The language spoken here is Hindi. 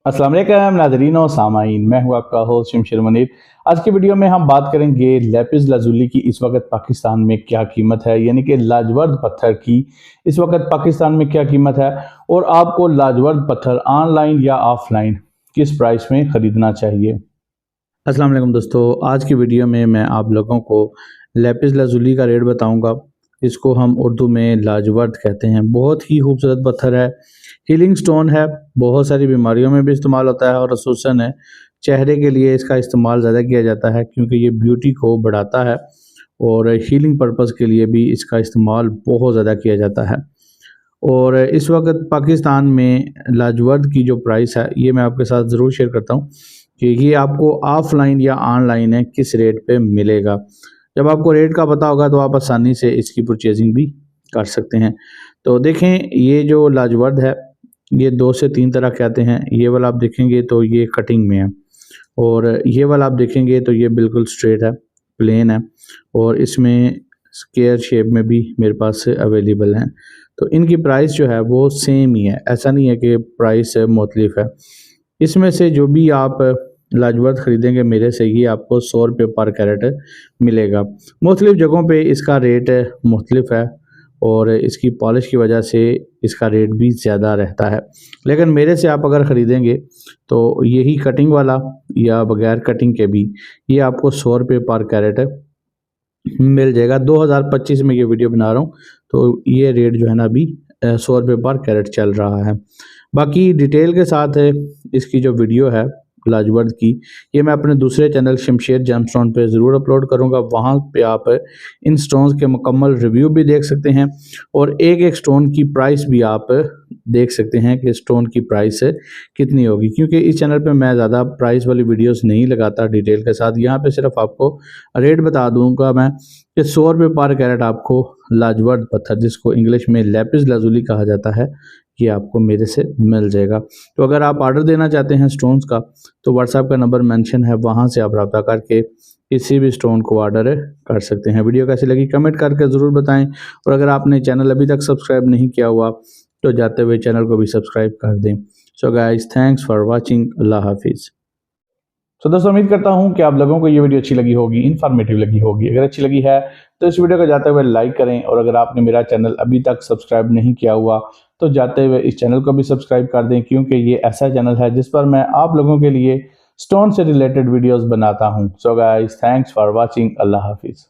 अस्सलाम वालेकुम नाज़रीन और सामाईन, मैं हूं आपका होस्ट शमशेर मुनीर। आज की वीडियो में हम बात करेंगे लेपिस लाजुली की इस वक्त पाकिस्तान में क्या कीमत है, यानी कि लाजवर्द पत्थर की इस वक्त पाकिस्तान में क्या कीमत है और आपको लाजवर्द पत्थर ऑनलाइन या ऑफलाइन किस प्राइस में ख़रीदना चाहिए। अस्सलाम वालेकुम दोस्तों, आज की वीडियो में मैं आप लोगों को लेपिस लाजुली का रेट बताऊंगा। इसको हम उर्दू में लाजवर्द कहते हैं। बहुत ही खूबसूरत पत्थर है, हीलिंग स्टोन है, बहुत सारी बीमारियों में भी इस्तेमाल होता है और खसूसन है चेहरे के लिए इसका इस्तेमाल ज़्यादा किया जाता है क्योंकि ये ब्यूटी को बढ़ाता है और हीलिंग पर्पज़ के लिए भी इसका इस्तेमाल बहुत ज़्यादा किया जाता है। और इस वक्त पाकिस्तान में लाजवर्द की जो प्राइस है ये मैं आपके साथ ज़रूर शेयर करता हूँ कि ये आपको ऑफलाइन या ऑनलाइन है किस रेट पे मिलेगा। जब आपको रेट का पता होगा तो आप आसानी से इसकी परचेजिंग भी कर सकते हैं। तो देखें, ये जो लाजवर्द है ये 2 से 3 तरह के आते हैं। ये वाला आप देखेंगे तो ये कटिंग में है और ये वाला आप देखेंगे तो ये बिल्कुल स्ट्रेट है, प्लेन है और इसमें स्क्वायर शेप में भी मेरे पास अवेलेबल हैं। तो इनकी प्राइस जो है वो सेम ही है, ऐसा नहीं है कि प्राइस मुख्तलिफ है। इसमें से जो भी आप लाजवर्द ख़रीदेंगे मेरे से, ये आपको 100 रुपये पर कैरेट मिलेगा। मुख्तलिफ़ जगहों पे इसका रेट मुख्तलिफ है और इसकी पॉलिश की वजह से इसका रेट भी ज़्यादा रहता है। लेकिन मेरे से आप अगर ख़रीदेंगे तो यही कटिंग वाला या बग़ैर कटिंग के भी ये आपको 100 रुपये पर कैरेट मिल जाएगा। 2025 में ये वीडियो बना रहा हूँ तो ये रेट जो है ना अभी 100 रुपये पर कैरेट चल रहा है। बाकी डिटेल के साथ इसकी जो वीडियो है लाजवर्द की, ये मैं अपने दूसरे चैनल शमशेर जेमस्टोन पे ज़रूर अपलोड करूँगा। वहाँ पे आप इन स्टोन्स के मुकम्मल रिव्यू भी देख सकते हैं और एक एक स्टोन की प्राइस भी आप देख सकते हैं कि स्टोन की प्राइस कितनी होगी, क्योंकि इस चैनल पे मैं ज़्यादा प्राइस वाली वीडियोस नहीं लगाता डिटेल के साथ। यहाँ पे सिर्फ आपको रेट बता दूँगा मैं कि 100 रुपये पर कैरेट आपको लाजवर्द पत्थर, जिसको इंग्लिश में लेपिस लाजुली कहा जाता है, ये आपको मेरे से मिल जाएगा। तो अगर आप ऑर्डर देना चाहते हैं स्टोन्स का तो व्हाट्सएप का नंबर मेंशन है, वहाँ से आप रब्ता करके किसी भी स्टोन को ऑर्डर कर सकते हैं। वीडियो कैसी लगी कमेंट करके ज़रूर बताएं और अगर आपने चैनल अभी तक सब्सक्राइब नहीं किया हुआ तो जाते हुए चैनल को भी सब्सक्राइब कर दें। So guys, thanks for watching. अल्लाह हाफिज़। तो दोस्तों, उम्मीद करता हूं कि आप लोगों को ये वीडियो अच्छी लगी होगी, इन्फॉर्मेटिव लगी होगी। अगर अच्छी लगी है तो इस वीडियो को जाते हुए लाइक करें और अगर आपने मेरा चैनल अभी तक सब्सक्राइब नहीं किया हुआ तो जाते हुए इस चैनल को भी सब्सक्राइब कर दें, क्योंकि ये ऐसा चैनल है जिस पर मैं आप लोगों के लिए स्टोन से रिलेटेड वीडियोज़ बनाता हूँ। So guys, thanks for watching. अल्लाह हाफिज़।